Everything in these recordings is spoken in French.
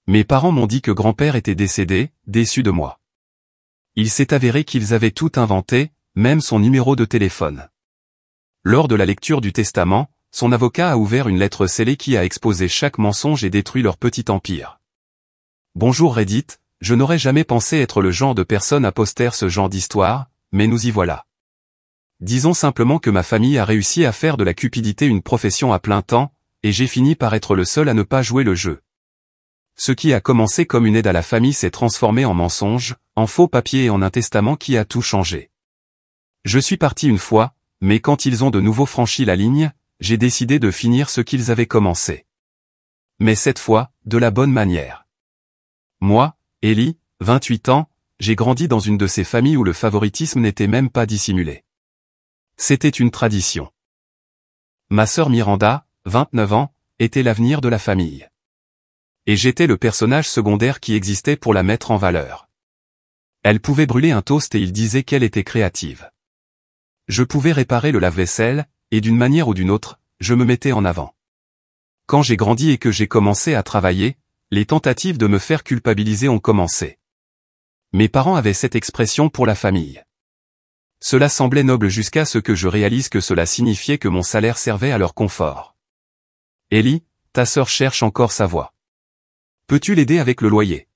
Mes parents m'ont dit que grand-père était décédé, déçus de moi. Il s'est avéré qu'ils avaient tout inventé, même son numéro de téléphone. Lors de la lecture du testament, son avocat a ouvert une lettre scellée qui a exposé chaque mensonge et détruit leur petit empire. Bonjour Reddit, je n'aurais jamais pensé être le genre de personne à poster ce genre d'histoire, mais nous y voilà. Disons simplement que ma famille a réussi à faire de la cupidité une profession à plein temps, et j'ai fini par être le seul à ne pas jouer le jeu. Ce qui a commencé comme une aide à la famille s'est transformé en mensonge, en faux papier et en un testament qui a tout changé. Je suis parti une fois, mais quand ils ont de nouveau franchi la ligne, j'ai décidé de finir ce qu'ils avaient commencé. Mais cette fois, de la bonne manière. Moi, Ellie, 28 ans, j'ai grandi dans une de ces familles où le favoritisme n'était même pas dissimulé. C'était une tradition. Ma sœur Miranda, 29 ans, était l'avenir de la famille. Et j'étais le personnage secondaire qui existait pour la mettre en valeur. Elle pouvait brûler un toast et il disait qu'elle était créative. Je pouvais réparer le lave-vaisselle, et d'une manière ou d'une autre, je me mettais en avant. Quand j'ai grandi et que j'ai commencé à travailler, les tentatives de me faire culpabiliser ont commencé. Mes parents avaient cette expression pour la famille. Cela semblait noble jusqu'à ce que je réalise que cela signifiait que mon salaire servait à leur confort. Ellie, ta sœur cherche encore sa voie. Peux-tu l'aider avec le loyer?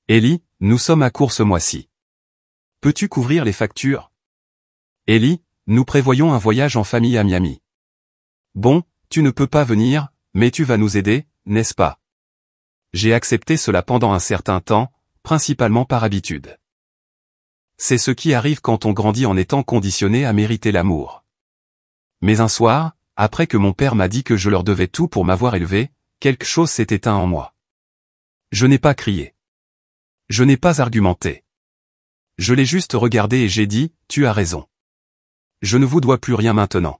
Ellie, nous sommes à court ce mois-ci. Peux-tu couvrir les factures? Ellie, nous prévoyons un voyage en famille à Miami. Bon, tu ne peux pas venir, mais tu vas nous aider, n'est-ce pas? J'ai accepté cela pendant un certain temps, principalement par habitude. C'est ce qui arrive quand on grandit en étant conditionné à mériter l'amour. Mais un soir, après que mon père m'a dit que je leur devais tout pour m'avoir élevé, quelque chose s'est éteint en moi. Je n'ai pas crié. Je n'ai pas argumenté. Je l'ai juste regardé et j'ai dit, tu as raison. Je ne vous dois plus rien maintenant.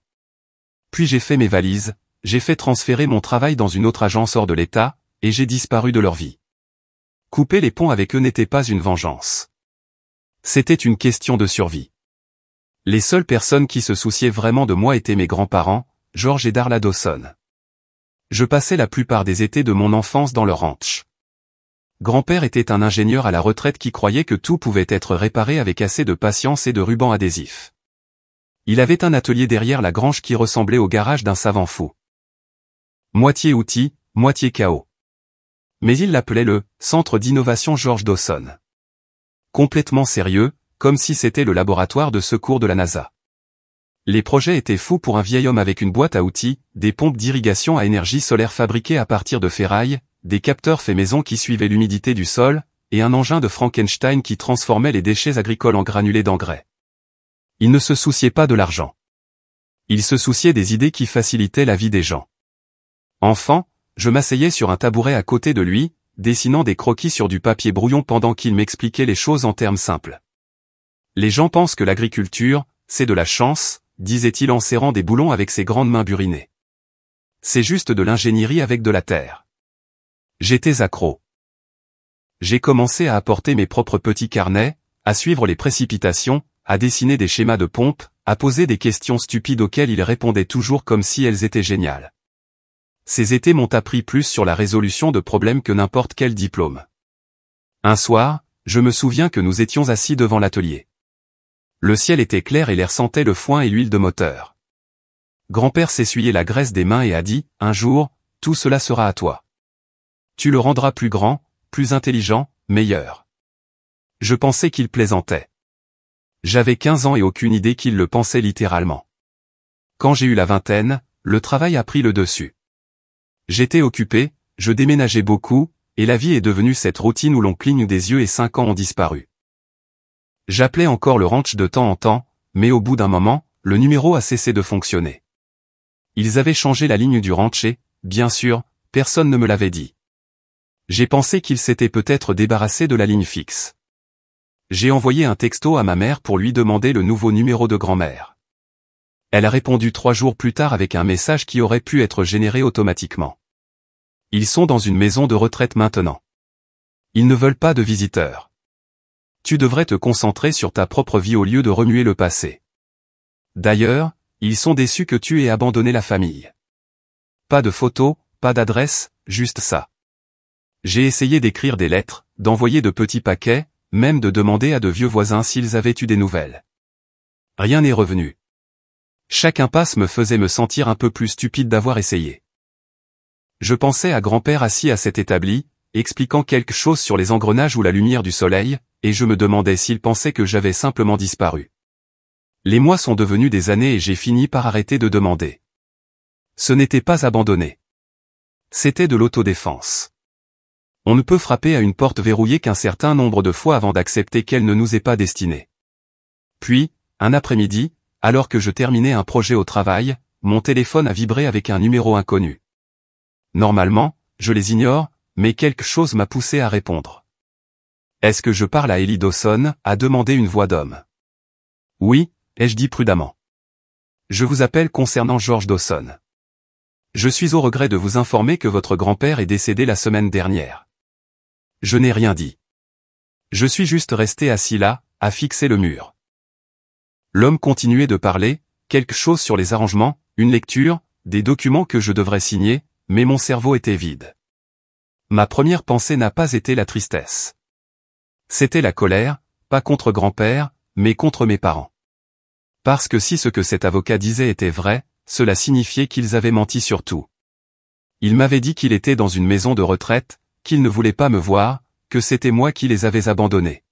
Puis j'ai fait mes valises, j'ai fait transférer mon travail dans une autre agence hors de l'État, et j'ai disparu de leur vie. Couper les ponts avec eux n'était pas une vengeance. C'était une question de survie. Les seules personnes qui se souciaient vraiment de moi étaient mes grands-parents, George et Darla Dawson. Je passais la plupart des étés de mon enfance dans leur ranch. Grand-père était un ingénieur à la retraite qui croyait que tout pouvait être réparé avec assez de patience et de ruban adhésif. Il avait un atelier derrière la grange qui ressemblait au garage d'un savant fou. Moitié outil, moitié chaos. Mais il l'appelait le « Centre d'innovation George Dawson ». Complètement sérieux, comme si c'était le laboratoire de secours de la NASA. Les projets étaient fous pour un vieil homme avec une boîte à outils, des pompes d'irrigation à énergie solaire fabriquées à partir de ferraille, des capteurs faits maison qui suivaient l'humidité du sol, et un engin de Frankenstein qui transformait les déchets agricoles en granulés d'engrais. Il ne se souciait pas de l'argent. Il se souciait des idées qui facilitaient la vie des gens. Enfant, je m'asseyais sur un tabouret à côté de lui, dessinant des croquis sur du papier brouillon pendant qu'il m'expliquait les choses en termes simples. Les gens pensent que l'agriculture, c'est de la chance, disait-il en serrant des boulons avec ses grandes mains burinées. C'est juste de l'ingénierie avec de la terre. J'étais accro. J'ai commencé à apporter mes propres petits carnets, à suivre les précipitations, à dessiner des schémas de pompe, à poser des questions stupides auxquelles il répondait toujours comme si elles étaient géniales. Ces étés m'ont appris plus sur la résolution de problèmes que n'importe quel diplôme. Un soir, je me souviens que nous étions assis devant l'atelier. Le ciel était clair et l'air sentait le foin et l'huile de moteur. Grand-père s'essuyait la graisse des mains et a dit, un jour, tout cela sera à toi. Tu le rendras plus grand, plus intelligent, meilleur. Je pensais qu'il plaisantait. J'avais 15 ans et aucune idée qu'il le pensait littéralement. Quand j'ai eu la vingtaine, le travail a pris le dessus. J'étais occupé, je déménageais beaucoup, et la vie est devenue cette routine où l'on cligne des yeux et 5 ans ont disparu. J'appelais encore le ranch de temps en temps, mais au bout d'un moment, le numéro a cessé de fonctionner. Ils avaient changé la ligne du ranch et, bien sûr, personne ne me l'avait dit. J'ai pensé qu'ils s'étaient peut-être débarrassés de la ligne fixe. J'ai envoyé un texto à ma mère pour lui demander le nouveau numéro de grand-mère. Elle a répondu 3 jours plus tard avec un message qui aurait pu être généré automatiquement. Ils sont dans une maison de retraite maintenant. Ils ne veulent pas de visiteurs. Tu devrais te concentrer sur ta propre vie au lieu de remuer le passé. D'ailleurs, ils sont déçus que tu aies abandonné la famille. Pas de photos, pas d'adresse, juste ça. J'ai essayé d'écrire des lettres, d'envoyer de petits paquets, même de demander à de vieux voisins s'ils avaient eu des nouvelles. Rien n'est revenu. Chaque impasse me faisait me sentir un peu plus stupide d'avoir essayé. Je pensais à grand-père assis à cet établi, expliquant quelque chose sur les engrenages ou la lumière du soleil, et je me demandais s'il pensait que j'avais simplement disparu. Les mois sont devenus des années et j'ai fini par arrêter de demander. Ce n'était pas abandonné. C'était de l'autodéfense. On ne peut frapper à une porte verrouillée qu'un certain nombre de fois avant d'accepter qu'elle ne nous est pas destinée. Puis, un après-midi, alors que je terminais un projet au travail, mon téléphone a vibré avec un numéro inconnu. Normalement, je les ignore, mais quelque chose m'a poussé à répondre. Est-ce que je parle à Ellie Dawson, a demandé une voix d'homme. Oui, ai-je dit prudemment. Je vous appelle concernant George Dawson. Je suis au regret de vous informer que votre grand-père est décédé la semaine dernière. Je n'ai rien dit. Je suis juste resté assis là, à fixer le mur. L'homme continuait de parler, quelque chose sur les arrangements, une lecture, des documents que je devrais signer, mais mon cerveau était vide. Ma première pensée n'a pas été la tristesse. C'était la colère, pas contre grand-père, mais contre mes parents. Parce que si ce que cet avocat disait était vrai, cela signifiait qu'ils avaient menti sur tout. Il m'avait dit qu'il était dans une maison de retraite, qu'il ne voulait pas me voir, que c'était moi qui les avais abandonnés.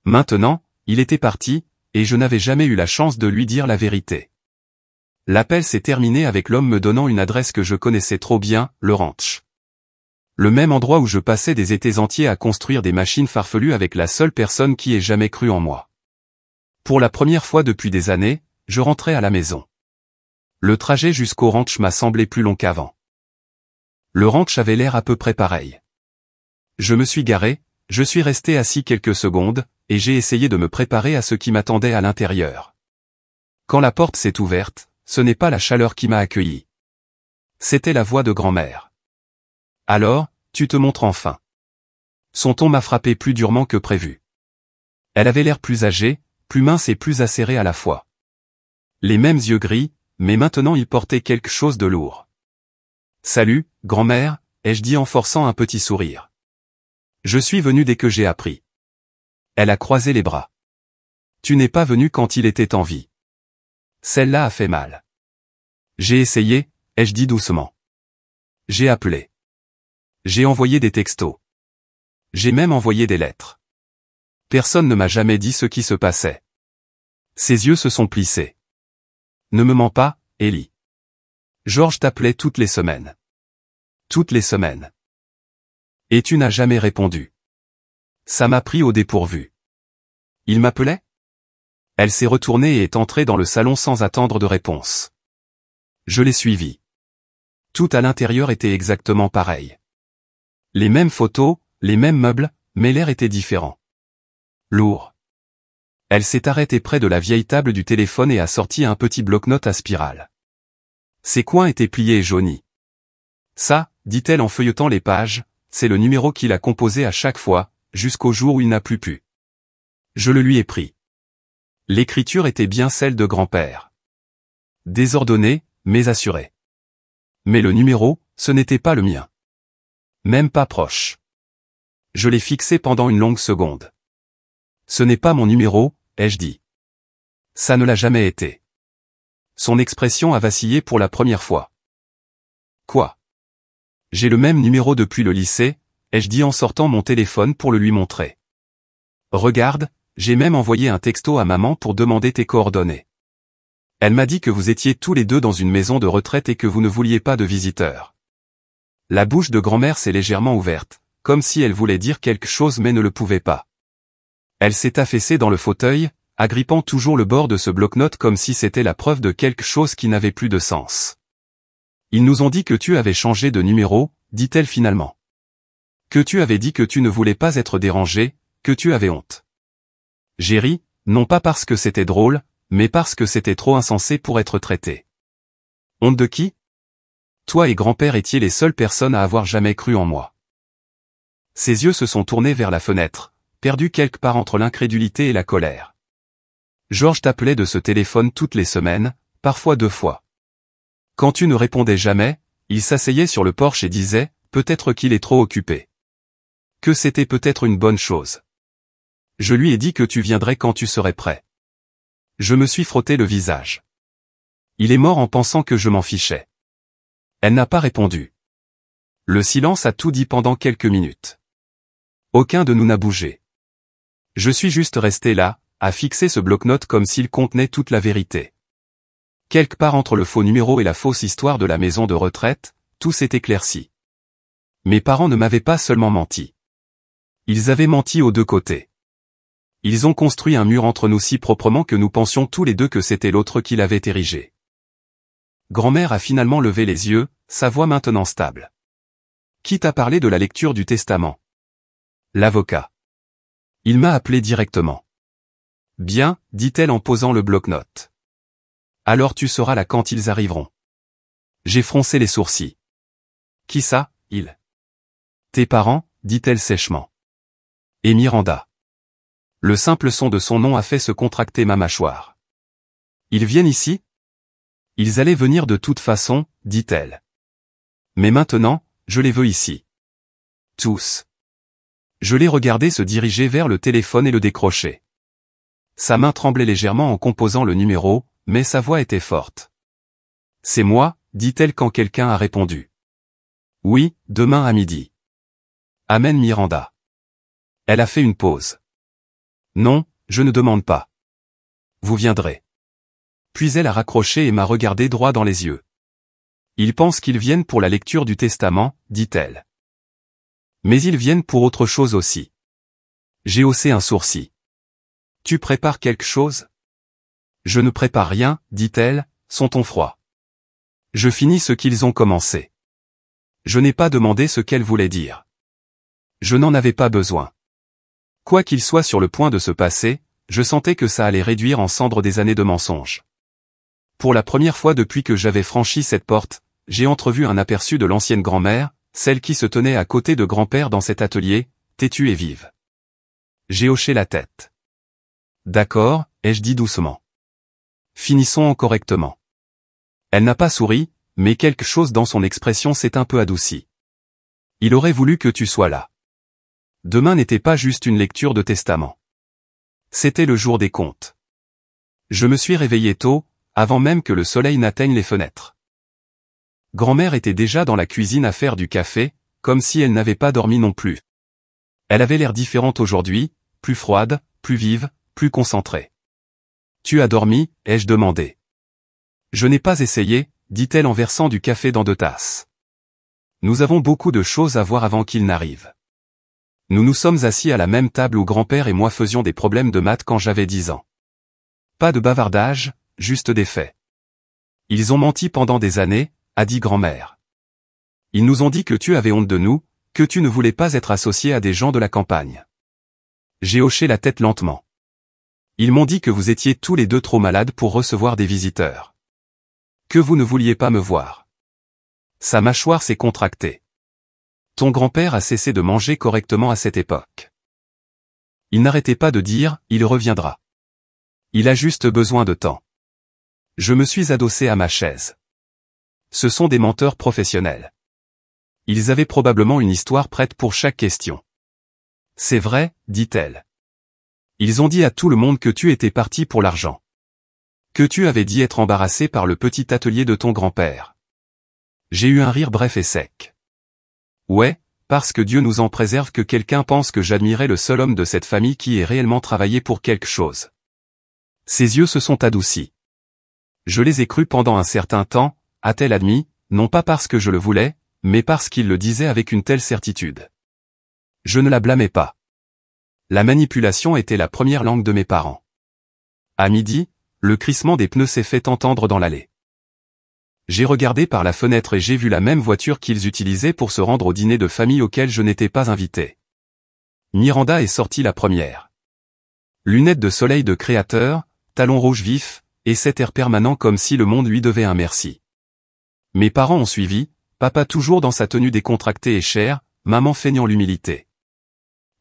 Maintenant, il était parti, et je n'avais jamais eu la chance de lui dire la vérité. L'appel s'est terminé avec l'homme me donnant une adresse que je connaissais trop bien, le ranch. Le même endroit où je passais des étés entiers à construire des machines farfelues avec la seule personne qui ait jamais cru en moi. Pour la première fois depuis des années, je rentrais à la maison. Le trajet jusqu'au ranch m'a semblé plus long qu'avant. Le ranch avait l'air à peu près pareil. Je me suis garé, je suis resté assis quelques secondes, et j'ai essayé de me préparer à ce qui m'attendait à l'intérieur. Quand la porte s'est ouverte, ce n'est pas la chaleur qui m'a accueilli. C'était la voix de grand-mère. Alors, tu te montres enfin. Son ton m'a frappé plus durement que prévu. Elle avait l'air plus âgée, plus mince et plus acérée à la fois. Les mêmes yeux gris, mais maintenant il portait quelque chose de lourd. Salut, grand-mère, ai-je dit en forçant un petit sourire. Je suis venu dès que j'ai appris. Elle a croisé les bras. Tu n'es pas venu quand il était en vie. Celle-là a fait mal. J'ai essayé, ai-je dit doucement. J'ai appelé. J'ai envoyé des textos. J'ai même envoyé des lettres. Personne ne m'a jamais dit ce qui se passait. Ses yeux se sont plissés. Ne me mens pas, Ellie. George t'appelait toutes les semaines. Toutes les semaines. Et tu n'as jamais répondu. Ça m'a pris au dépourvu. Il m'appelait ? Elle s'est retournée et est entrée dans le salon sans attendre de réponse. Je l'ai suivie. Tout à l'intérieur était exactement pareil. Les mêmes photos, les mêmes meubles, mais l'air était différent. Lourd. Elle s'est arrêtée près de la vieille table du téléphone et a sorti un petit bloc-notes à spirale. Ses coins étaient pliés et jaunis. Ça, dit-elle en feuilletant les pages, c'est le numéro qu'il a composé à chaque fois, jusqu'au jour où il n'a plus pu. Je le lui ai pris. L'écriture était bien celle de grand-père. Désordonnée, mais assurée. Mais le numéro, ce n'était pas le mien. Même pas proche. Je l'ai fixé pendant une longue seconde. Ce n'est pas mon numéro, ai-je dit. Ça ne l'a jamais été. Son expression a vacillé pour la première fois. Quoi ? J'ai le même numéro depuis le lycée, ai-je dit en sortant mon téléphone pour le lui montrer. Regarde, j'ai même envoyé un texto à maman pour demander tes coordonnées. Elle m'a dit que vous étiez tous les deux dans une maison de retraite et que vous ne vouliez pas de visiteurs. La bouche de grand-mère s'est légèrement ouverte, comme si elle voulait dire quelque chose mais ne le pouvait pas. Elle s'est affaissée dans le fauteuil, agrippant toujours le bord de ce bloc-notes comme si c'était la preuve de quelque chose qui n'avait plus de sens. Ils nous ont dit que tu avais changé de numéro, dit-elle finalement. Que tu avais dit que tu ne voulais pas être dérangé, que tu avais honte. J'ai ri, non pas parce que c'était drôle, mais parce que c'était trop insensé pour être traité. Honte de qui ? Toi et grand-père étiez les seules personnes à avoir jamais cru en moi. Ses yeux se sont tournés vers la fenêtre, perdus quelque part entre l'incrédulité et la colère. George t'appelait de ce téléphone toutes les semaines, parfois 2 fois. Quand tu ne répondais jamais, il s'asseyait sur le porche et disait, peut-être qu'il est trop occupé. Que c'était peut-être une bonne chose. Je lui ai dit que tu viendrais quand tu serais prêt. Je me suis frotté le visage. Il est mort en pensant que je m'en fichais. Elle n'a pas répondu. Le silence a tout dit pendant quelques minutes. Aucun de nous n'a bougé. Je suis juste resté là, à fixer ce bloc-notes comme s'il contenait toute la vérité. Quelque part entre le faux numéro et la fausse histoire de la maison de retraite, tout s'est éclairci. Mes parents ne m'avaient pas seulement menti. Ils avaient menti aux deux côtés. Ils ont construit un mur entre nous si proprement que nous pensions tous les deux que c'était l'autre qui l'avait érigé. Grand-mère a finalement levé les yeux, sa voix maintenant stable. Qui t'a parlé de la lecture du testament? L'avocat. Il m'a appelé directement. Bien, dit-elle en posant le bloc-notes. Alors tu seras là quand ils arriveront. J'ai froncé les sourcils. Qui ça, ils? Tes parents, dit-elle sèchement. Et Miranda. Le simple son de son nom a fait se contracter ma mâchoire. Ils viennent ici? Ils allaient venir de toute façon, dit-elle. Mais maintenant, je les veux ici. Tous. Je l'ai regardé se diriger vers le téléphone et le décrocher. Sa main tremblait légèrement en composant le numéro, mais sa voix était forte. C'est moi, dit-elle quand quelqu'un a répondu. Oui, demain à midi. Amène Miranda. Elle a fait une pause. Non, je ne demande pas. Vous viendrez. Puis elle a raccroché et m'a regardé droit dans les yeux. Ils pensent qu'ils viennent pour la lecture du testament, dit-elle. Mais ils viennent pour autre chose aussi. J'ai haussé un sourcil. Tu prépares quelque chose? Je ne prépare rien, dit-elle, son ton froid. Je finis ce qu'ils ont commencé. Je n'ai pas demandé ce qu'elle voulait dire. Je n'en avais pas besoin. Quoi qu'il soit sur le point de se passer, je sentais que ça allait réduire en cendres des années de mensonges. Pour la première fois depuis que j'avais franchi cette porte, j'ai entrevu un aperçu de l'ancienne grand-mère, celle qui se tenait à côté de grand-père dans cet atelier, têtue et vive. J'ai hoché la tête. D'accord, ai-je dit doucement. Finissons correctement. Elle n'a pas souri, mais quelque chose dans son expression s'est un peu adouci. Il aurait voulu que tu sois là. Demain n'était pas juste une lecture de testament. C'était le jour des comptes. Je me suis réveillé tôt, avant même que le soleil n'atteigne les fenêtres. Grand-mère était déjà dans la cuisine à faire du café, comme si elle n'avait pas dormi non plus. Elle avait l'air différente aujourd'hui, plus froide, plus vive, plus concentrée. Tu as dormi, ai-je demandé. Je n'ai pas essayé, dit-elle en versant du café dans 2 tasses. Nous avons beaucoup de choses à voir avant qu'il n'arrive. Nous nous sommes assis à la même table où grand-père et moi faisions des problèmes de maths quand j'avais 10 ans. Pas de bavardage, juste des faits. Ils ont menti pendant des années, a dit grand-mère. Ils nous ont dit que tu avais honte de nous, que tu ne voulais pas être associé à des gens de la campagne. J'ai hoché la tête lentement. Ils m'ont dit que vous étiez tous les deux trop malades pour recevoir des visiteurs. Que vous ne vouliez pas me voir. Sa mâchoire s'est contractée. Ton grand-père a cessé de manger correctement à cette époque. Il n'arrêtait pas de dire, il reviendra. Il a juste besoin de temps. Je me suis adossé à ma chaise. Ce sont des menteurs professionnels. Ils avaient probablement une histoire prête pour chaque question. C'est vrai, dit-elle. Ils ont dit à tout le monde que tu étais parti pour l'argent. Que tu avais dit être embarrassé par le petit atelier de ton grand-père. J'ai eu un rire bref et sec. Ouais, parce que Dieu nous en préserve que quelqu'un pense que j'admirais le seul homme de cette famille qui ait réellement travaillé pour quelque chose. Ses yeux se sont adoucis. Je les ai crus pendant un certain temps, a-t-elle admis, non pas parce que je le voulais, mais parce qu'il le disait avec une telle certitude. Je ne la blâmais pas. La manipulation était la première langue de mes parents. À midi, le crissement des pneus s'est fait entendre dans l'allée. J'ai regardé par la fenêtre et j'ai vu la même voiture qu'ils utilisaient pour se rendre au dîner de famille auquel je n'étais pas invité. Miranda est sortie la première. Lunettes de soleil de créateur, talons rouges vifs, et cet air permanent comme si le monde lui devait un merci. Mes parents ont suivi, papa toujours dans sa tenue décontractée et chère, maman feignant l'humilité.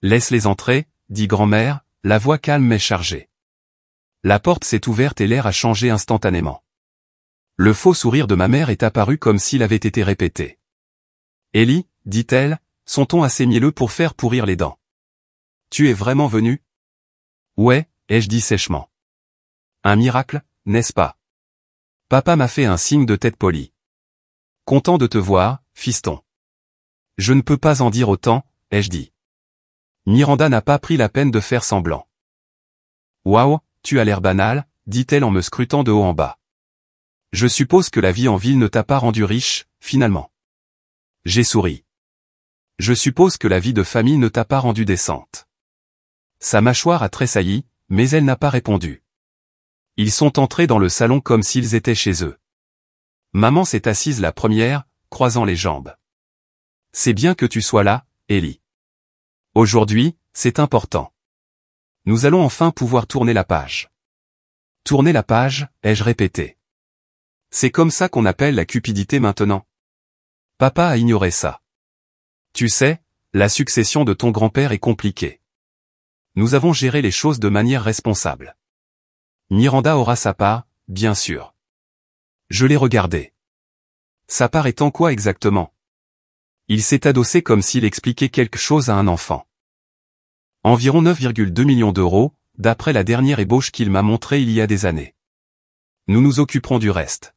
Laisse-les entrer, dit grand-mère, la voix calme mais chargée. La porte s'est ouverte et l'air a changé instantanément. Le faux sourire de ma mère est apparu comme s'il avait été répété. Ellie, dit-elle, son ton assez mielleux pour faire pourrir les dents. Tu es vraiment venu? Ouais, ai-je dit sèchement. Un miracle, n'est-ce pas? Papa m'a fait un signe de tête poli. Content de te voir, fiston. Je ne peux pas en dire autant, ai-je dit. Miranda n'a pas pris la peine de faire semblant. Waouh, tu as l'air banal, dit-elle en me scrutant de haut en bas. Je suppose que la vie en ville ne t'a pas rendu riche, finalement. J'ai souri. Je suppose que la vie de famille ne t'a pas rendue décente. Sa mâchoire a tressailli, mais elle n'a pas répondu. Ils sont entrés dans le salon comme s'ils étaient chez eux. Maman s'est assise la première, croisant les jambes. C'est bien que tu sois là, Ellie. Aujourd'hui, c'est important. Nous allons enfin pouvoir tourner la page. Tourner la page, ai-je répété. C'est comme ça qu'on appelle la cupidité maintenant. Papa a ignoré ça. Tu sais, la succession de ton grand-père est compliquée. Nous avons géré les choses de manière responsable. Miranda aura sa part, bien sûr. Je l'ai regardé. Sa part est en quoi exactement? Il s'est adossé comme s'il expliquait quelque chose à un enfant. Environ 9,2 millions d'euros, d'après la dernière ébauche qu'il m'a montrée il y a des années. Nous nous occuperons du reste.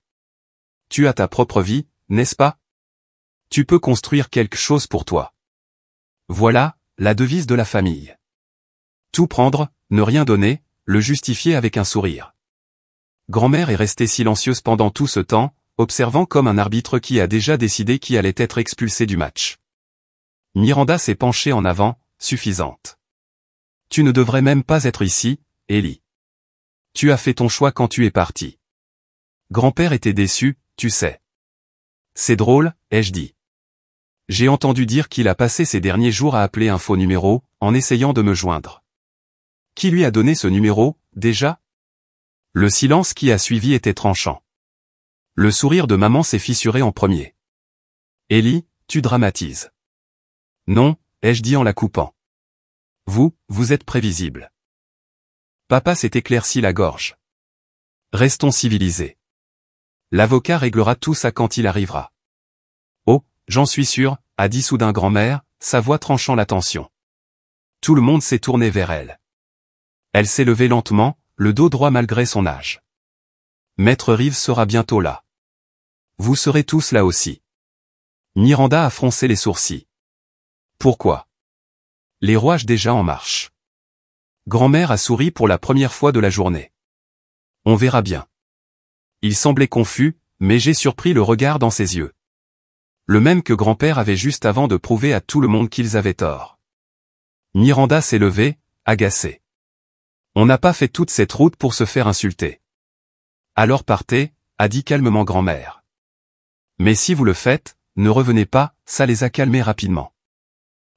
Tu as ta propre vie, n'est-ce pas? Tu peux construire quelque chose pour toi. Voilà, la devise de la famille. Tout prendre, ne rien donner, le justifier avec un sourire. Grand-mère est restée silencieuse pendant tout ce temps, observant comme un arbitre qui a déjà décidé qui allait être expulsé du match. Miranda s'est penchée en avant, suffisante. Tu ne devrais même pas être ici, Ellie. Tu as fait ton choix quand tu es parti. Grand-père était déçu, tu sais. C'est drôle, ai-je dit. J'ai entendu dire qu'il a passé ces derniers jours à appeler un faux numéro, en essayant de me joindre. Qui lui a donné ce numéro, déjà? Le silence qui a suivi était tranchant. Le sourire de maman s'est fissuré en premier. Ellie, tu dramatises. Non, ai-je dit en la coupant. Vous êtes prévisible. Papa s'est éclairci la gorge. Restons civilisés. L'avocat réglera tout ça quand il arrivera. Oh, j'en suis sûr, a dit soudain grand-mère, sa voix tranchant la tension. Tout le monde s'est tourné vers elle. Elle s'est levée lentement, le dos droit malgré son âge. Maître Reeves sera bientôt là. Vous serez tous là aussi. Miranda a froncé les sourcils. Pourquoi? Les rouages déjà en marche. Grand-mère a souri pour la première fois de la journée. On verra bien. Il semblait confus, mais j'ai surpris le regard dans ses yeux. Le même que grand-père avait juste avant de prouver à tout le monde qu'ils avaient tort. Miranda s'est levée, agacée. On n'a pas fait toute cette route pour se faire insulter. Alors partez, a dit calmement grand-mère. Mais si vous le faites, ne revenez pas, ça les a calmés rapidement.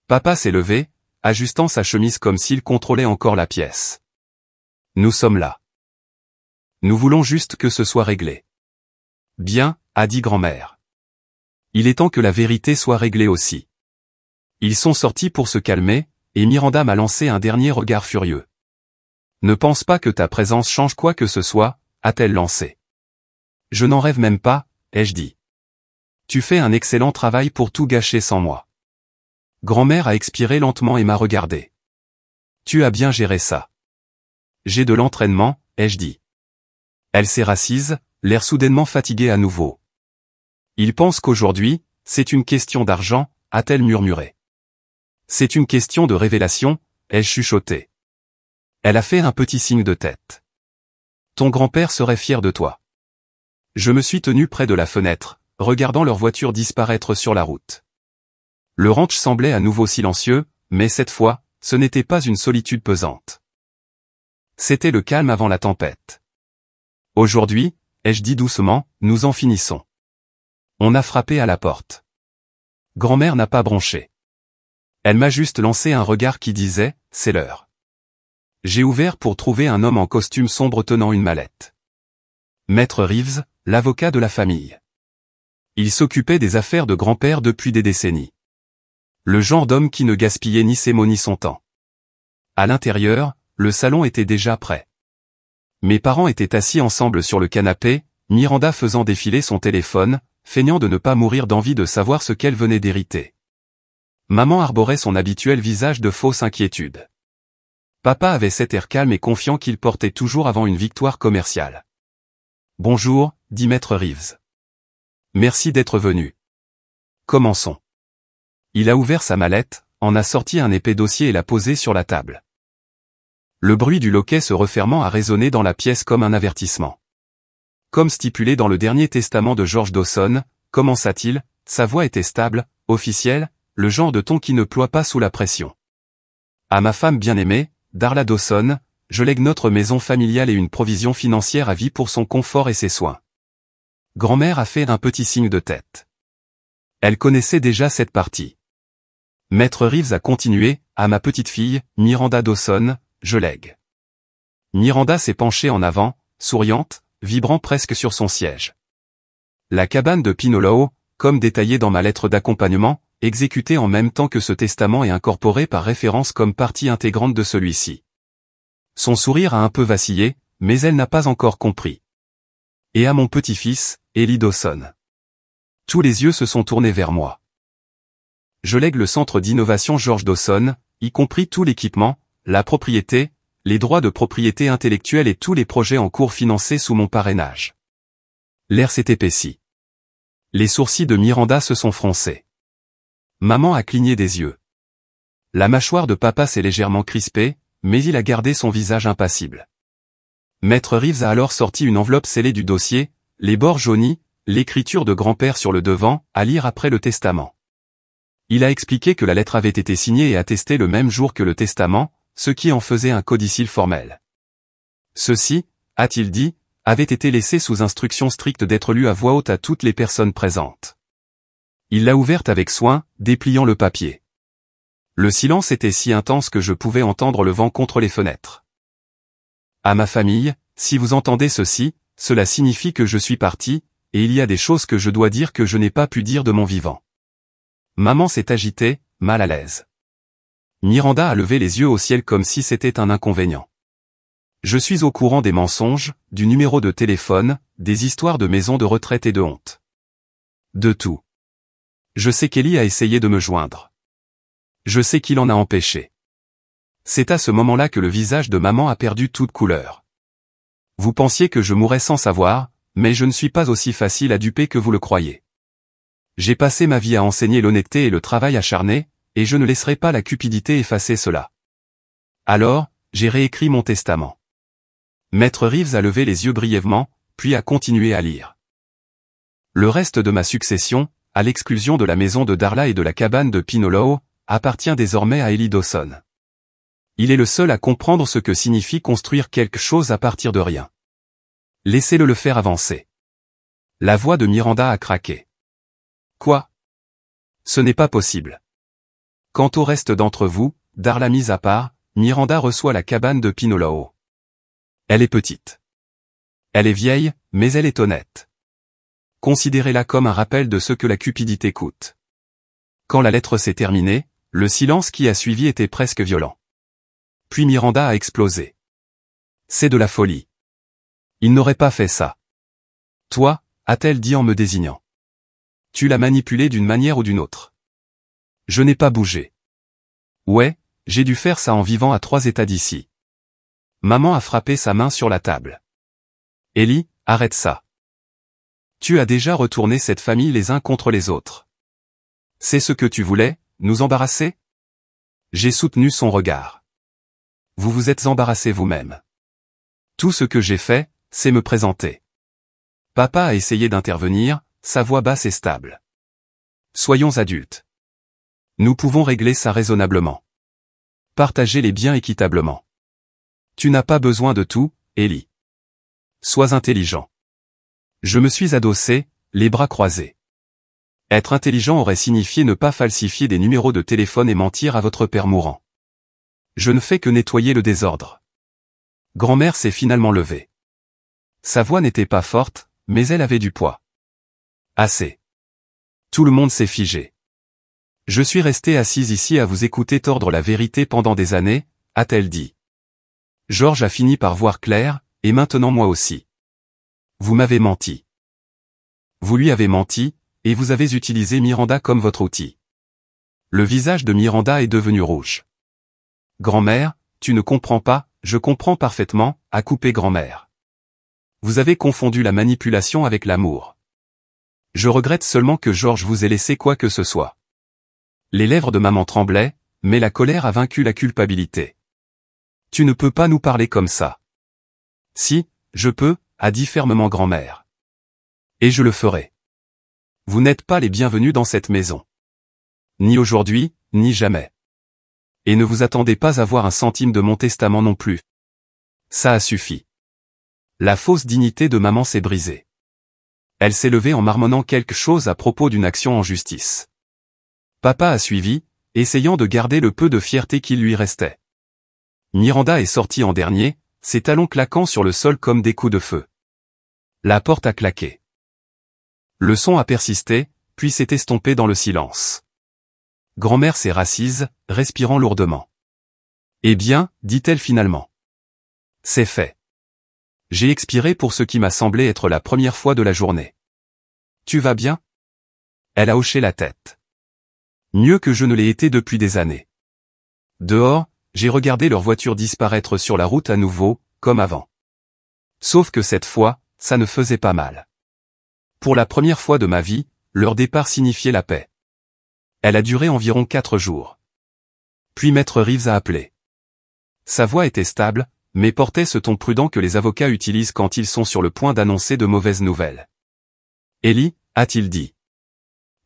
Papa s'est levé, ajustant sa chemise comme s'il contrôlait encore la pièce. Nous sommes là. Nous voulons juste que ce soit réglé. Bien, a dit grand-mère. Il est temps que la vérité soit réglée aussi. Ils sont sortis pour se calmer, et Miranda m'a lancé un dernier regard furieux. Ne pense pas que ta présence change quoi que ce soit, a-t-elle lancé. Je n'en rêve même pas, ai-je dit. Tu fais un excellent travail pour tout gâcher sans moi. Grand-mère a expiré lentement et m'a regardé. Tu as bien géré ça. J'ai de l'entraînement, ai-je dit. Elle s'est rassise, l'air soudainement fatigué à nouveau. Il pense qu'aujourd'hui, c'est une question d'argent, a-t-elle murmuré. C'est une question de révélation, ai-je chuchoté. Elle a fait un petit signe de tête. Ton grand-père serait fier de toi. Je me suis tenu près de la fenêtre, regardant leur voiture disparaître sur la route. Le ranch semblait à nouveau silencieux, mais cette fois, ce n'était pas une solitude pesante. C'était le calme avant la tempête. Aujourd'hui, ai-je dit doucement, nous en finissons. On a frappé à la porte. Grand-mère n'a pas bronché. Elle m'a juste lancé un regard qui disait, c'est l'heure. J'ai ouvert pour trouver un homme en costume sombre tenant une mallette. Maître Reeves, l'avocat de la famille. Il s'occupait des affaires de grand-père depuis des décennies. Le genre d'homme qui ne gaspillait ni ses mots ni son temps. À l'intérieur, le salon était déjà prêt. Mes parents étaient assis ensemble sur le canapé, Miranda faisant défiler son téléphone, feignant de ne pas mourir d'envie de savoir ce qu'elle venait d'hériter. Maman arborait son habituel visage de fausse inquiétude. Papa avait cet air calme et confiant qu'il portait toujours avant une victoire commerciale. « Bonjour, dit Maître Reeves. Merci d'être venu. Commençons. » Il a ouvert sa mallette, en a sorti un épais dossier et l'a posé sur la table. Le bruit du loquet se refermant a résonné dans la pièce comme un avertissement. Comme stipulé dans le dernier testament de George Dawson, commença-t-il, sa voix était stable, officielle, le genre de ton qui ne ploie pas sous la pression. À ma femme bien-aimée, Darla Dawson, je lègue notre maison familiale et une provision financière à vie pour son confort et ses soins. Grand-mère a fait un petit signe de tête. Elle connaissait déjà cette partie. Maître Reeves a continué, à ma petite fille, Miranda Dawson, je lègue. Miranda s'est penchée en avant, souriante, vibrant presque sur son siège. La cabane de Pinoloo, comme détaillé dans ma lettre d'accompagnement, exécutée en même temps que ce testament et incorporée par référence comme partie intégrante de celui-ci. Son sourire a un peu vacillé, mais elle n'a pas encore compris. Et à mon petit-fils, Eli Dawson. Tous les yeux se sont tournés vers moi. Je lègue le centre d'innovation George Dawson, y compris tout l'équipement, la propriété, les droits de propriété intellectuelle et tous les projets en cours financés sous mon parrainage. L'air s'est épaissi. Les sourcils de Miranda se sont froncés. Maman a cligné des yeux. La mâchoire de papa s'est légèrement crispée, mais il a gardé son visage impassible. Maître Reeves a alors sorti une enveloppe scellée du dossier, les bords jaunis, l'écriture de grand-père sur le devant, à lire après le testament. Il a expliqué que la lettre avait été signée et attestée le même jour que le testament, ce qui en faisait un codicille formel. Ceci, a-t-il dit, avait été laissé sous instruction stricte d'être lu à voix haute à toutes les personnes présentes. Il l'a ouverte avec soin, dépliant le papier. Le silence était si intense que je pouvais entendre le vent contre les fenêtres. À ma famille, si vous entendez ceci, cela signifie que je suis parti, et il y a des choses que je dois dire que je n'ai pas pu dire de mon vivant. Maman s'est agitée, mal à l'aise. Miranda a levé les yeux au ciel comme si c'était un inconvénient. Je suis au courant des mensonges, du numéro de téléphone, des histoires de maisons de retraite et de honte. De tout. Je sais qu'Eli a essayé de me joindre. Je sais qu'il en a empêché. C'est à ce moment-là que le visage de maman a perdu toute couleur. Vous pensiez que je mourrais sans savoir, mais je ne suis pas aussi facile à duper que vous le croyez. J'ai passé ma vie à enseigner l'honnêteté et le travail acharné, et je ne laisserai pas la cupidité effacer cela. Alors, j'ai réécrit mon testament. Maître Reeves a levé les yeux brièvement, puis a continué à lire. Le reste de ma succession, à l'exclusion de la maison de Darla et de la cabane de Pinoloo, appartient désormais à Eli Dawson. Il est le seul à comprendre ce que signifie construire quelque chose à partir de rien. Laissez-le le faire avancer. La voix de Miranda a craqué. Quoi? Ce n'est pas possible. Quant au reste d'entre vous, Darla mise à part, Miranda reçoit la cabane de Pinoloo. Elle est petite. Elle est vieille, mais elle est honnête. Considérez-la comme un rappel de ce que la cupidité coûte. Quand la lettre s'est terminée, le silence qui a suivi était presque violent. Puis Miranda a explosé. C'est de la folie. Il n'aurait pas fait ça. Toi, a-t-elle dit en me désignant. Tu l'as manipulé d'une manière ou d'une autre. Je n'ai pas bougé. Ouais, j'ai dû faire ça en vivant à 3 états d'ici. Maman a frappé sa main sur la table. Eli, arrête ça. Tu as déjà retourné cette famille les uns contre les autres. C'est ce que tu voulais, nous embarrasser? J'ai soutenu son regard. Vous vous êtes embarrassé vous-même. Tout ce que j'ai fait, c'est me présenter. Papa a essayé d'intervenir, sa voix basse et stable. Soyons adultes. Nous pouvons régler ça raisonnablement. Partager les biens équitablement. Tu n'as pas besoin de tout, Eli. Sois intelligent. Je me suis adossé, les bras croisés. Être intelligent aurait signifié ne pas falsifier des numéros de téléphone et mentir à votre père mourant. Je ne fais que nettoyer le désordre. Grand-mère s'est finalement levée. Sa voix n'était pas forte, mais elle avait du poids. Assez. Tout le monde s'est figé. Je suis resté assise ici à vous écouter tordre la vérité pendant des années, a-t-elle dit. George a fini par voir clair, et maintenant moi aussi. Vous m'avez menti. Vous lui avez menti, et vous avez utilisé Miranda comme votre outil. Le visage de Miranda est devenu rouge. Grand-mère, tu ne comprends pas, je comprends parfaitement, a coupé grand-mère. Vous avez confondu la manipulation avec l'amour. Je regrette seulement que George vous ait laissé quoi que ce soit. Les lèvres de maman tremblaient, mais la colère a vaincu la culpabilité. Tu ne peux pas nous parler comme ça. Si, je peux, a dit fermement grand-mère. Et je le ferai. Vous n'êtes pas les bienvenus dans cette maison. Ni aujourd'hui, ni jamais. Et ne vous attendez pas à voir un centime de mon testament non plus. Ça a suffi. La fausse dignité de maman s'est brisée. Elle s'est levée en marmonnant quelque chose à propos d'une action en justice. Papa a suivi, essayant de garder le peu de fierté qui lui restait. Miranda est sortie en dernier, ses talons claquant sur le sol comme des coups de feu. La porte a claqué. Le son a persisté, puis s'est estompé dans le silence. Grand-mère s'est rassise, respirant lourdement. Eh bien, dit-elle finalement. C'est fait. J'ai expiré pour ce qui m'a semblé être la première fois de la journée. Tu vas bien? Elle a hoché la tête. Mieux que je ne l'ai été depuis des années. Dehors, j'ai regardé leur voiture disparaître sur la route à nouveau, comme avant. Sauf que cette fois, ça ne faisait pas mal. Pour la première fois de ma vie, leur départ signifiait la paix. Elle a duré environ 4 jours. Puis Maître Reeves a appelé. Sa voix était stable, mais portait ce ton prudent que les avocats utilisent quand ils sont sur le point d'annoncer de mauvaises nouvelles. Ellie, a-t-il dit.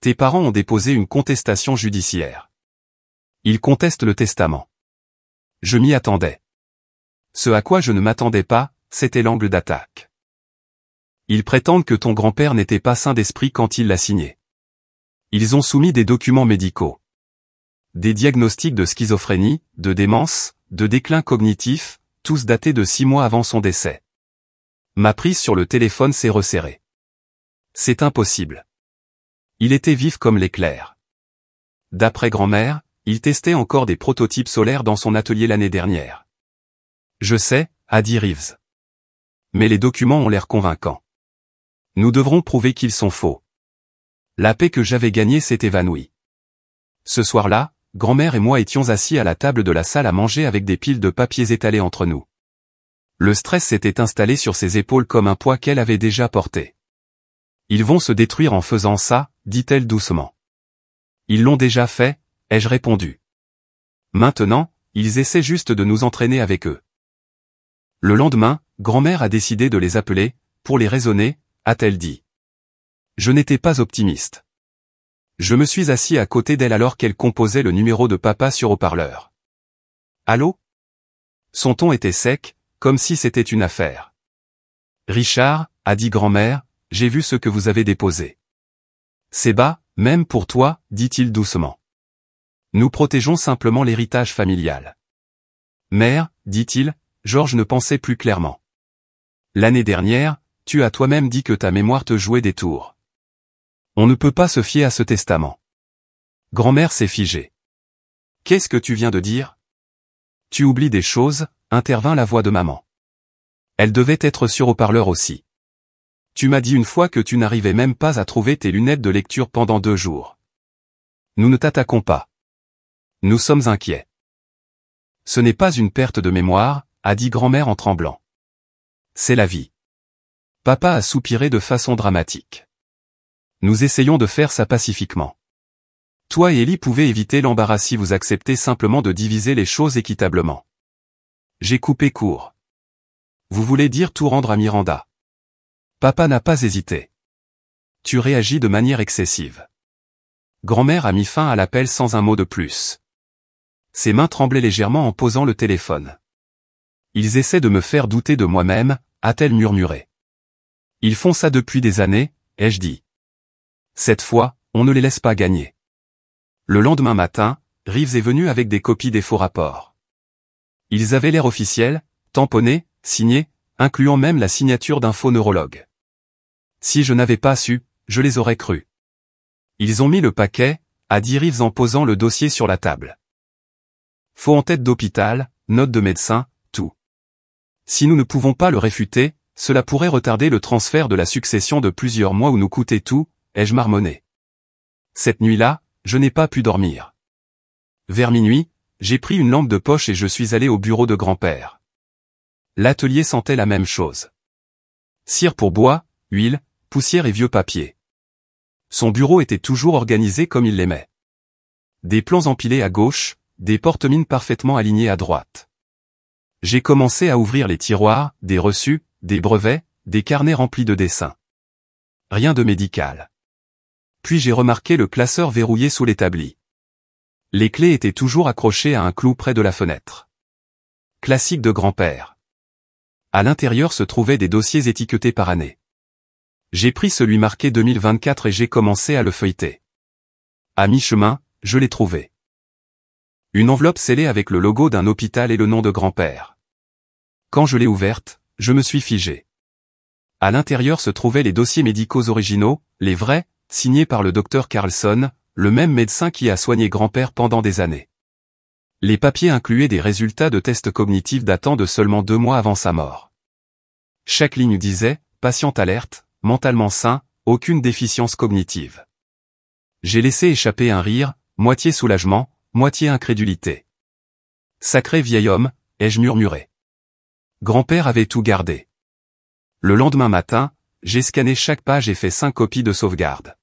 Tes parents ont déposé une contestation judiciaire. Ils contestent le testament. Je m'y attendais. Ce à quoi je ne m'attendais pas, c'était l'angle d'attaque. Ils prétendent que ton grand-père n'était pas sain d'esprit quand il l'a signé. Ils ont soumis des documents médicaux. Des diagnostics de schizophrénie, de démence, de déclin cognitif, tous datés de 6 mois avant son décès. Ma prise sur le téléphone s'est resserrée. C'est impossible. Il était vif comme l'éclair. D'après grand-mère, il testait encore des prototypes solaires dans son atelier l'année dernière. Je sais, a dit Reeves. Mais les documents ont l'air convaincants. Nous devrons prouver qu'ils sont faux. La paix que j'avais gagnée s'est évanouie. Ce soir-là, grand-mère et moi étions assis à la table de la salle à manger avec des piles de papiers étalés entre nous. Le stress s'était installé sur ses épaules comme un poids qu'elle avait déjà porté. Ils vont se détruire en faisant ça, dit-elle doucement. Ils l'ont déjà fait, ai-je répondu. Maintenant, ils essaient juste de nous entraîner avec eux. Le lendemain, grand-mère a décidé de les appeler, pour les raisonner, a-t-elle dit. Je n'étais pas optimiste. Je me suis assis à côté d'elle alors qu'elle composait le numéro de papa sur haut-parleur. Allô? Son ton était sec, comme si c'était une affaire. Richard, a dit grand-mère, j'ai vu ce que vous avez déposé. C'est bas, même pour toi, dit-il doucement. Nous protégeons simplement l'héritage familial. Mère, dit-il, George ne pensait plus clairement. L'année dernière, tu as toi-même dit que ta mémoire te jouait des tours. On ne peut pas se fier à ce testament. Grand-mère s'est figée. Qu'est-ce que tu viens de dire? Tu oublies des choses, intervint la voix de maman. Elle devait être sur haut-parleur aussi. Tu m'as dit une fois que tu n'arrivais même pas à trouver tes lunettes de lecture pendant 2 jours. Nous ne t'attaquons pas. Nous sommes inquiets. Ce n'est pas une perte de mémoire, a dit grand-mère en tremblant. C'est la vie. Papa a soupiré de façon dramatique. Nous essayons de faire ça pacifiquement. Toi et Ellie pouvez éviter l'embarras si vous acceptez simplement de diviser les choses équitablement. J'ai coupé court. Vous voulez dire tout rendre à Miranda. Papa n'a pas hésité. Tu réagis de manière excessive. Grand-mère a mis fin à l'appel sans un mot de plus. Ses mains tremblaient légèrement en posant le téléphone. Ils essaient de me faire douter de moi-même, a-t-elle murmuré. Ils font ça depuis des années, ai-je dit. Cette fois, on ne les laisse pas gagner. Le lendemain matin, Reeves est venu avec des copies des faux rapports. Ils avaient l'air officiels, tamponnés, signés, incluant même la signature d'un faux neurologue. Si je n'avais pas su, je les aurais crus. Ils ont mis le paquet, a dit Reeves en posant le dossier sur la table. Faux en tête d'hôpital, note de médecin, tout. Si nous ne pouvons pas le réfuter, cela pourrait retarder le transfert de la succession de plusieurs mois ou nous coûter tout, ai-je marmonné. Cette nuit-là, je n'ai pas pu dormir. Vers minuit, j'ai pris une lampe de poche et je suis allé au bureau de grand-père. L'atelier sentait la même chose. Cire pour bois, huile, poussière et vieux papier. Son bureau était toujours organisé comme il l'aimait. Des plans empilés à gauche, des porte-mines parfaitement alignés à droite. J'ai commencé à ouvrir les tiroirs, des reçus, des brevets, des carnets remplis de dessins. Rien de médical. Puis j'ai remarqué le classeur verrouillé sous l'établi. Les clés étaient toujours accrochées à un clou près de la fenêtre. Classique de grand-père. À l'intérieur se trouvaient des dossiers étiquetés par année. J'ai pris celui marqué 2024 et j'ai commencé à le feuilleter. À mi-chemin, je l'ai trouvé. Une enveloppe scellée avec le logo d'un hôpital et le nom de grand-père. Quand je l'ai ouverte, je me suis figé. À l'intérieur se trouvaient les dossiers médicaux originaux, les vrais, signés par le docteur Carlson, le même médecin qui a soigné grand-père pendant des années. Les papiers incluaient des résultats de tests cognitifs datant de seulement 2 mois avant sa mort. Chaque ligne disait « Patient alerte, mentalement sain, aucune déficience cognitive ». J'ai laissé échapper un rire, moitié soulagement, moitié incrédulité. Sacré vieil homme, ai-je murmuré. Grand-père avait tout gardé. Le lendemain matin, j'ai scanné chaque page et fait 5 copies de sauvegarde.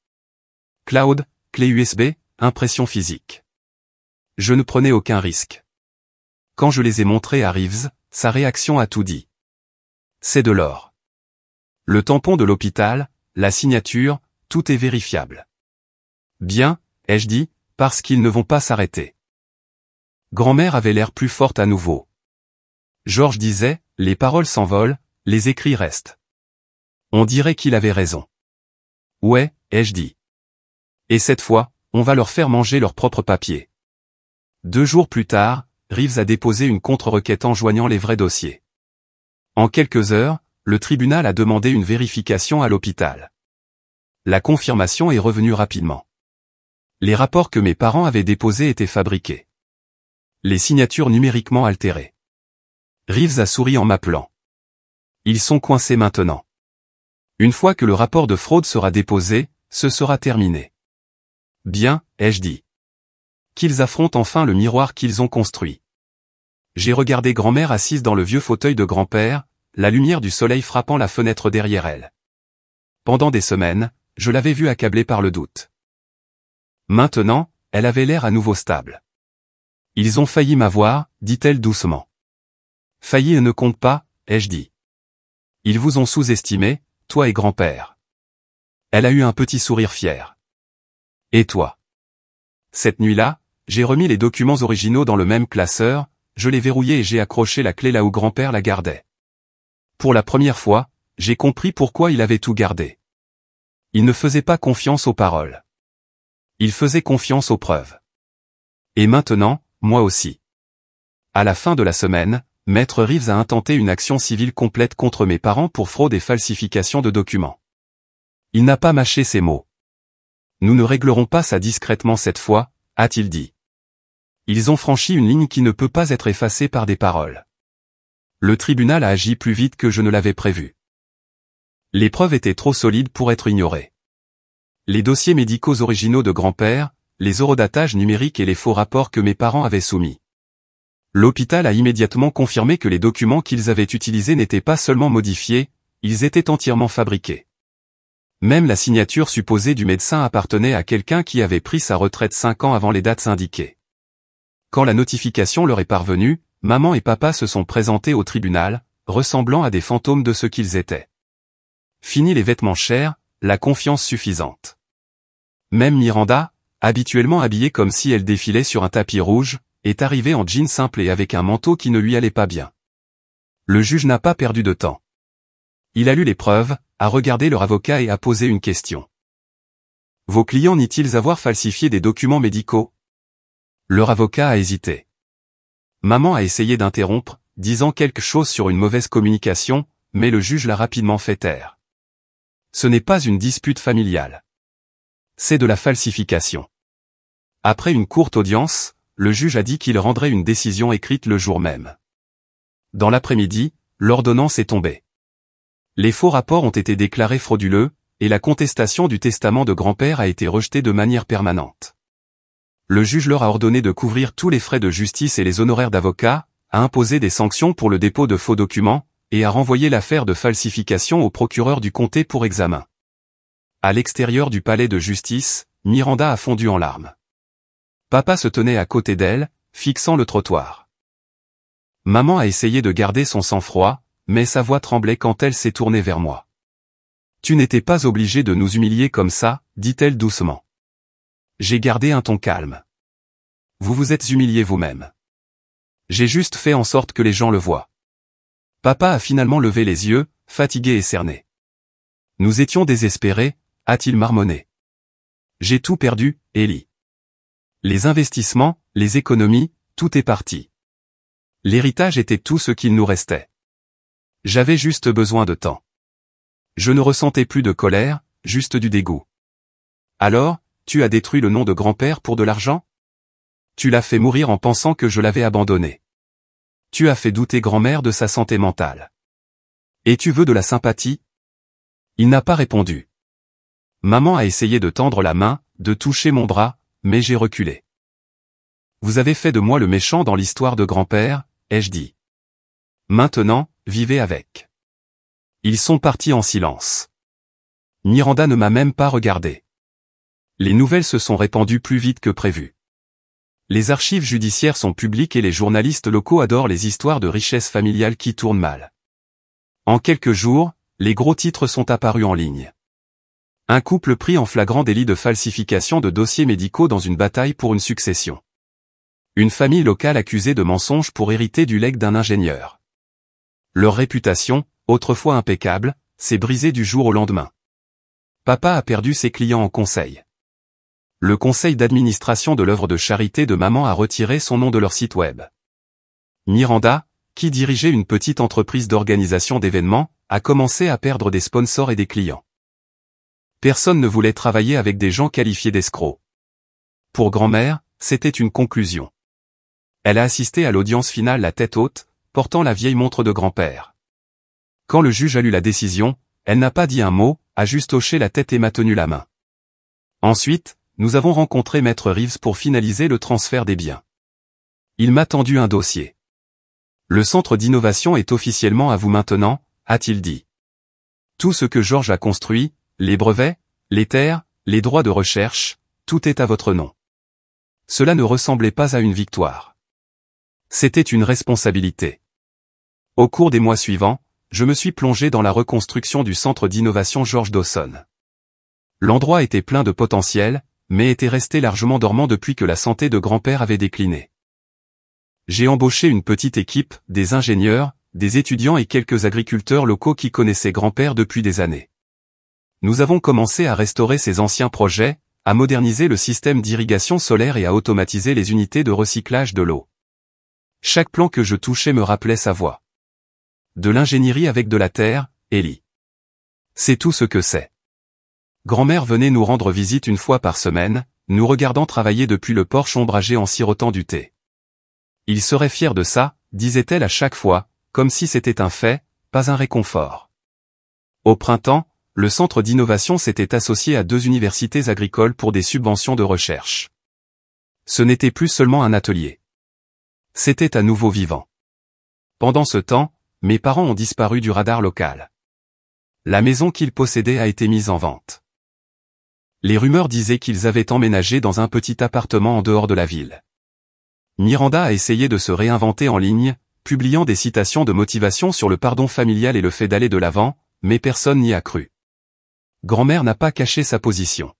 Cloud, clé USB, impression physique. Je ne prenais aucun risque. Quand je les ai montrés à Reeves, sa réaction a tout dit. C'est de l'or. Le tampon de l'hôpital, la signature, tout est vérifiable. Bien, ai-je dit, parce qu'ils ne vont pas s'arrêter. Grand-mère avait l'air plus forte à nouveau. Georges disait, les paroles s'envolent, les écrits restent. On dirait qu'il avait raison. Ouais, ai-je dit. Et cette fois, on va leur faire manger leur propre papier. 2 jours plus tard, Reeves a déposé une contre-requête enjoignant les vrais dossiers. En quelques heures, le tribunal a demandé une vérification à l'hôpital. La confirmation est revenue rapidement. Les rapports que mes parents avaient déposés étaient fabriqués. Les signatures numériquement altérées. Reeves a souri en m'appelant. Ils sont coincés maintenant. Une fois que le rapport de fraude sera déposé, ce sera terminé. Bien, ai-je dit. Qu'ils affrontent enfin le miroir qu'ils ont construit. J'ai regardé grand-mère assise dans le vieux fauteuil de grand-père, la lumière du soleil frappant la fenêtre derrière elle. Pendant des semaines, je l'avais vue accablée par le doute. Maintenant, elle avait l'air à nouveau stable. Ils ont failli m'avoir, dit-elle doucement. Failli ne compte pas, ai-je dit. Ils vous ont sous-estimé, toi et grand-père. Elle a eu un petit sourire fier. Et toi? Cette nuit-là, j'ai remis les documents originaux dans le même classeur, je les verrouillés et j'ai accroché la clé là où grand-père la gardait. Pour la première fois, j'ai compris pourquoi il avait tout gardé. Il ne faisait pas confiance aux paroles. Il faisait confiance aux preuves. Et maintenant, moi aussi. À la fin de la semaine, Maître Reeves a intenté une action civile complète contre mes parents pour fraude et falsification de documents. Il n'a pas mâché ses mots. Nous ne réglerons pas ça discrètement cette fois, a-t-il dit. Ils ont franchi une ligne qui ne peut pas être effacée par des paroles. Le tribunal a agi plus vite que je ne l'avais prévu. Les preuves étaient trop solides pour être ignorées. Les dossiers médicaux originaux de grand-père, les horodatages numériques et les faux rapports que mes parents avaient soumis. L'hôpital a immédiatement confirmé que les documents qu'ils avaient utilisés n'étaient pas seulement modifiés, ils étaient entièrement fabriqués. Même la signature supposée du médecin appartenait à quelqu'un qui avait pris sa retraite 5 ans avant les dates indiquées. Quand la notification leur est parvenue, maman et papa se sont présentés au tribunal, ressemblant à des fantômes de ce qu'ils étaient. Fini les vêtements chers, la confiance suffisante. Même Miranda, habituellement habillée comme si elle défilait sur un tapis rouge, est arrivée en jean simple et avec un manteau qui ne lui allait pas bien. Le juge n'a pas perdu de temps. Il a lu les preuves, a regardé leur avocat et a posé une question. Vos clients nient-ils avoir falsifié des documents médicaux? Leur avocat a hésité. Maman a essayé d'interrompre, disant quelque chose sur une mauvaise communication, mais le juge l'a rapidement fait taire. Ce n'est pas une dispute familiale. C'est de la falsification. Après une courte audience, le juge a dit qu'il rendrait une décision écrite le jour même. Dans l'après-midi, l'ordonnance est tombée. Les faux rapports ont été déclarés frauduleux, et la contestation du testament de grand-père a été rejetée de manière permanente. Le juge leur a ordonné de couvrir tous les frais de justice et les honoraires d'avocat, a imposé des sanctions pour le dépôt de faux documents, et a renvoyé l'affaire de falsification au procureur du comté pour examen. À l'extérieur du palais de justice, Miranda a fondu en larmes. Papa se tenait à côté d'elle, fixant le trottoir. Maman a essayé de garder son sang-froid, mais sa voix tremblait quand elle s'est tournée vers moi. « Tu n'étais pas obligé de nous humilier comme ça, dit-elle doucement. » J'ai gardé un ton calme. « Vous vous êtes humilié vous-même. J'ai juste fait en sorte que les gens le voient. » Papa a finalement levé les yeux, fatigué et cerné. « Nous étions désespérés, a-t-il marmonné. J'ai tout perdu, Ellie. Les investissements, les économies, tout est parti. L'héritage était tout ce qu'il nous restait. J'avais juste besoin de temps. Je ne ressentais plus de colère, juste du dégoût. Alors, tu as détruit le nom de grand-père pour de l'argent? Tu l'as fait mourir en pensant que je l'avais abandonné. Tu as fait douter grand-mère de sa santé mentale. Et tu veux de la sympathie? » Il n'a pas répondu. Maman a essayé de tendre la main, de toucher mon bras, mais j'ai reculé. « Vous avez fait de moi le méchant dans l'histoire de grand-père, ai-je dit. Maintenant, vivez avec. » Ils sont partis en silence. Miranda ne m'a même pas regardé. Les nouvelles se sont répandues plus vite que prévu. Les archives judiciaires sont publiques et les journalistes locaux adorent les histoires de richesse familiale qui tournent mal. En quelques jours, les gros titres sont apparus en ligne. Un couple pris en flagrant délit de falsification de dossiers médicaux dans une bataille pour une succession. Une famille locale accusée de mensonges pour hériter du legs d'un ingénieur. Leur réputation, autrefois impeccable, s'est brisée du jour au lendemain. Papa a perdu ses clients en conseil. Le conseil d'administration de l'œuvre de charité de maman a retiré son nom de leur site web. Miranda, qui dirigeait une petite entreprise d'organisation d'événements, a commencé à perdre des sponsors et des clients. Personne ne voulait travailler avec des gens qualifiés d'escrocs. Pour grand-mère, c'était une conclusion. Elle a assisté à l'audience finale la tête haute, portant la vieille montre de grand-père. Quand le juge a lu la décision, elle n'a pas dit un mot, a juste hoché la tête et m'a tenu la main. Ensuite, nous avons rencontré Maître Reeves pour finaliser le transfert des biens. Il m'a tendu un dossier. Le centre d'innovation est officiellement à vous maintenant, a-t-il dit. Tout ce que Georges a construit, les brevets, les terres, les droits de recherche, tout est à votre nom. Cela ne ressemblait pas à une victoire. C'était une responsabilité. Au cours des mois suivants, je me suis plongé dans la reconstruction du centre d'innovation George Dawson. L'endroit était plein de potentiel, mais était resté largement dormant depuis que la santé de grand-père avait décliné. J'ai embauché une petite équipe, des ingénieurs, des étudiants et quelques agriculteurs locaux qui connaissaient grand-père depuis des années. Nous avons commencé à restaurer ces anciens projets, à moderniser le système d'irrigation solaire et à automatiser les unités de recyclage de l'eau. Chaque plan que je touchais me rappelait sa voix. De l'ingénierie avec de la terre, Ellie. C'est tout ce que c'est. Grand-mère venait nous rendre visite une fois par semaine, nous regardant travailler depuis le porche ombragé en sirotant du thé. Il serait fier de ça, disait-elle à chaque fois, comme si c'était un fait, pas un réconfort. Au printemps, le centre d'innovation s'était associé à 2 universités agricoles pour des subventions de recherche. Ce n'était plus seulement un atelier. C'était à nouveau vivant. Pendant ce temps, mes parents ont disparu du radar local. La maison qu'ils possédaient a été mise en vente. Les rumeurs disaient qu'ils avaient emménagé dans un petit appartement en dehors de la ville. Miranda a essayé de se réinventer en ligne, publiant des citations de motivation sur le pardon familial et le fait d'aller de l'avant, mais personne n'y a cru. Grand-mère n'a pas caché sa position.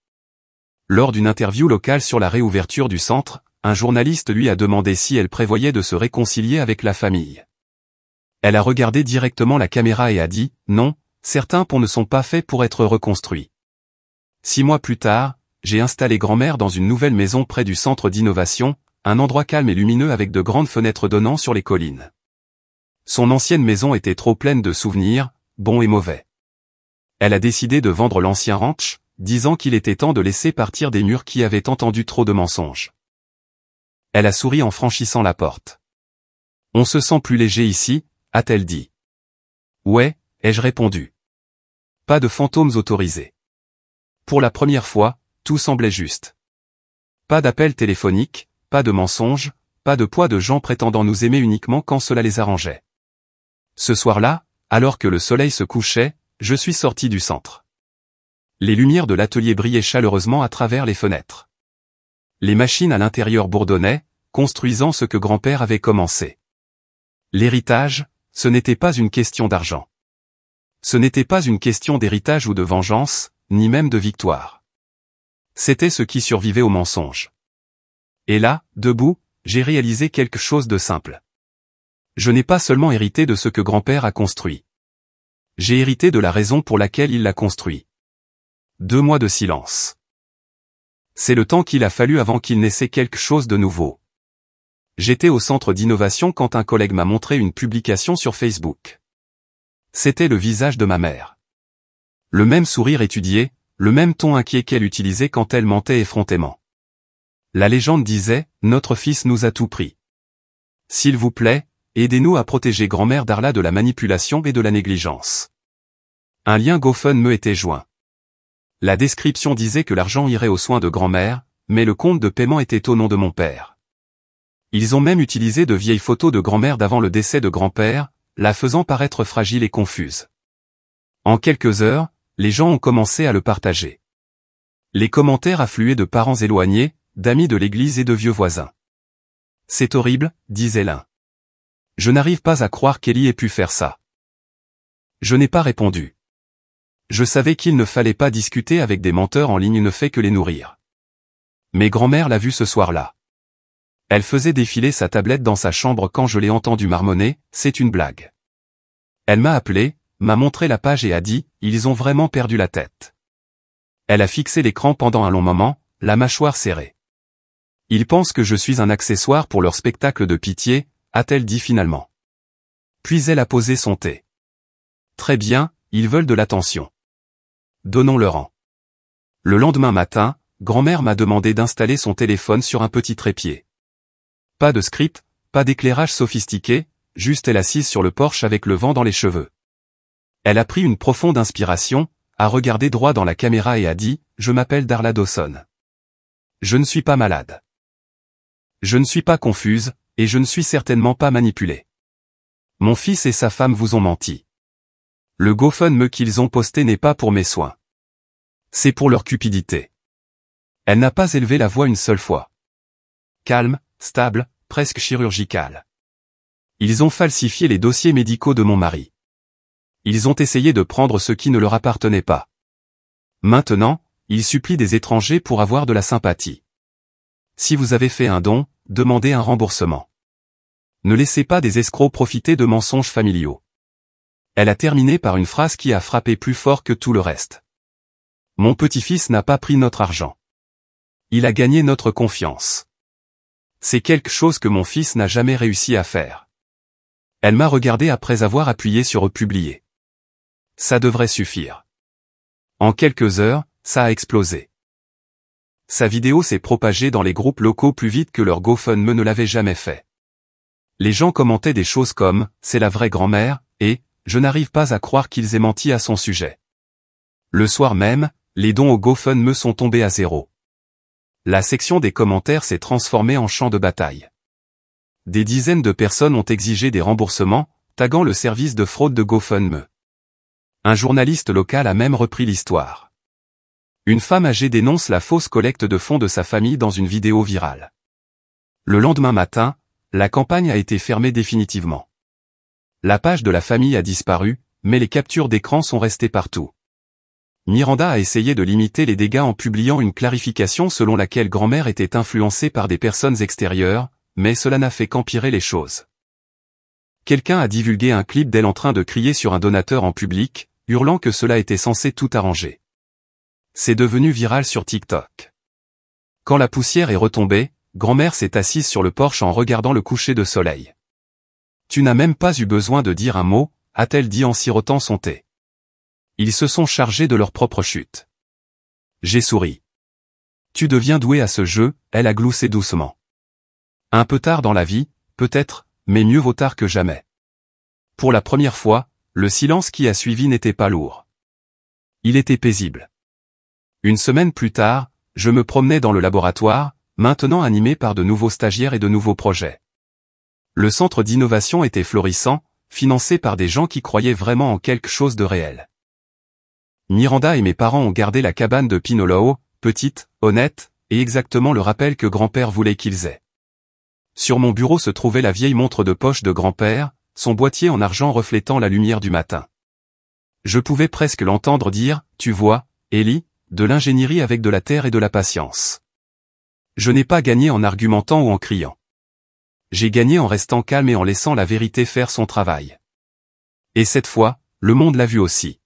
Lors d'une interview locale sur la réouverture du centre, un journaliste lui a demandé si elle prévoyait de se réconcilier avec la famille. Elle a regardé directement la caméra et a dit « Non, certains ponts ne sont pas faits pour être reconstruits. » 6 mois plus tard, j'ai installé grand-mère dans une nouvelle maison près du centre d'innovation, un endroit calme et lumineux avec de grandes fenêtres donnant sur les collines. Son ancienne maison était trop pleine de souvenirs, bons et mauvais. Elle a décidé de vendre l'ancien ranch, disant qu'il était temps de laisser partir des murs qui avaient entendu trop de mensonges. Elle a souri en franchissant la porte. « On se sent plus léger ici », a-t-elle dit. « Ouais », ai-je répondu. Pas de fantômes autorisés. Pour la première fois, tout semblait juste. Pas d'appels téléphoniques, pas de mensonges, pas de poids de gens prétendant nous aimer uniquement quand cela les arrangeait. Ce soir-là, alors que le soleil se couchait, je suis sorti du centre. Les lumières de l'atelier brillaient chaleureusement à travers les fenêtres. Les machines à l'intérieur bourdonnaient, construisant ce que grand-père avait commencé. L'héritage, ce n'était pas une question d'argent. Ce n'était pas une question d'héritage ou de vengeance, ni même de victoire. C'était ce qui survivait au mensonge. Et là, debout, j'ai réalisé quelque chose de simple. Je n'ai pas seulement hérité de ce que grand-père a construit. J'ai hérité de la raison pour laquelle il l'a construit. 2 mois de silence. C'est le temps qu'il a fallu avant qu'il naissait quelque chose de nouveau. J'étais au centre d'innovation quand un collègue m'a montré une publication sur Facebook. C'était le visage de ma mère. Le même sourire étudié, le même ton inquiet qu'elle utilisait quand elle mentait effrontément. La légende disait, « Notre fils nous a tout pris. S'il vous plaît, aidez-nous à protéger grand-mère Darla de la manipulation et de la négligence. » Un lien GoFundMe était joint. La description disait que l'argent irait aux soins de grand-mère, mais le compte de paiement était au nom de mon père. Ils ont même utilisé de vieilles photos de grand-mère d'avant le décès de grand-père, la faisant paraître fragile et confuse. En quelques heures, les gens ont commencé à le partager. Les commentaires affluaient de parents éloignés, d'amis de l'église et de vieux voisins. « C'est horrible », disait l'un. « Je n'arrive pas à croire qu'Ellie ait pu faire ça. » Je n'ai pas répondu. Je savais qu'il ne fallait pas discuter avec des menteurs en ligne ne fait que les nourrir. Mais grand-mère l'a vu ce soir-là. Elle faisait défiler sa tablette dans sa chambre quand je l'ai entendu marmonner, « C'est une blague. » Elle m'a appelé, m'a montré la page et a dit, « Ils ont vraiment perdu la tête. » Elle a fixé l'écran pendant un long moment, la mâchoire serrée. « Ils pensent que je suis un accessoire pour leur spectacle de pitié », a-t-elle dit finalement. Puis elle a posé son thé. « Très bien, ils veulent de l'attention. Donnons-leur-en. » Le lendemain matin, grand-mère m'a demandé d'installer son téléphone sur un petit trépied. Pas de script, pas d'éclairage sophistiqué, juste elle assise sur le porche avec le vent dans les cheveux. Elle a pris une profonde inspiration, a regardé droit dans la caméra et a dit, « Je m'appelle Darla Dawson. Je ne suis pas malade. Je ne suis pas confuse, et je ne suis certainement pas manipulée. Mon fils et sa femme vous ont menti. Le GoFundMe qu'ils ont posté n'est pas pour mes soins. C'est pour leur cupidité. » Elle n'a pas élevé la voix une seule fois. Calme, stable, presque chirurgicale. Ils ont falsifié les dossiers médicaux de mon mari. Ils ont essayé de prendre ce qui ne leur appartenait pas. Maintenant, ils supplient des étrangers pour avoir de la sympathie. Si vous avez fait un don, demandez un remboursement. Ne laissez pas des escrocs profiter de mensonges familiaux. Elle a terminé par une phrase qui a frappé plus fort que tout le reste. Mon petit-fils n'a pas pris notre argent. Il a gagné notre confiance. C'est quelque chose que mon fils n'a jamais réussi à faire. Elle m'a regardé après avoir appuyé sur republier. Ça devrait suffire. En quelques heures, ça a explosé. Sa vidéo s'est propagée dans les groupes locaux plus vite que leur GoFundMe ne l'avait jamais fait. Les gens commentaient des choses comme « C'est la vraie grand-mère » et « Je n'arrive pas à croire qu'ils aient menti à son sujet ». Le soir même, les dons au GoFundMe sont tombés à zéro. La section des commentaires s'est transformée en champ de bataille. Des dizaines de personnes ont exigé des remboursements, taguant le service de fraude de GoFundMe. Un journaliste local a même repris l'histoire. Une femme âgée dénonce la fausse collecte de fonds de sa famille dans une vidéo virale. Le lendemain matin, la campagne a été fermée définitivement. La page de la famille a disparu, mais les captures d'écran sont restées partout. Miranda a essayé de limiter les dégâts en publiant une clarification selon laquelle grand-mère était influencée par des personnes extérieures, mais cela n'a fait qu'empirer les choses. Quelqu'un a divulgué un clip d'elle en train de crier sur un donateur en public, hurlant que cela était censé tout arranger. C'est devenu viral sur TikTok. Quand la poussière est retombée, grand-mère s'est assise sur le porche en regardant le coucher de soleil. « Tu n'as même pas eu besoin de dire un mot », a-t-elle dit en sirotant son thé. Ils se sont chargés de leur propre chute. J'ai souri. « Tu deviens doué à ce jeu », elle a gloussé doucement. Un peu tard dans la vie, peut-être, mais mieux vaut tard que jamais. Pour la première fois, le silence qui a suivi n'était pas lourd. Il était paisible. Une semaine plus tard, je me promenais dans le laboratoire, maintenant animé par de nouveaux stagiaires et de nouveaux projets. Le centre d'innovation était florissant, financé par des gens qui croyaient vraiment en quelque chose de réel. Miranda et mes parents ont gardé la cabane de Pinoloo, petite, honnête, et exactement le rappel que grand-père voulait qu'ils aient. Sur mon bureau se trouvait la vieille montre de poche de grand-père, son boîtier en argent reflétant la lumière du matin. Je pouvais presque l'entendre dire, « Tu vois, Ellie, de l'ingénierie avec de la terre et de la patience. » Je n'ai pas gagné en argumentant ou en criant. J'ai gagné en restant calme et en laissant la vérité faire son travail. Et cette fois, le monde l'a vu aussi.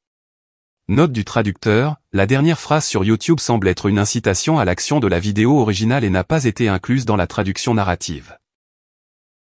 Note du traducteur, la dernière phrase sur YouTube semble être une incitation à l'action de la vidéo originale et n'a pas été incluse dans la traduction narrative.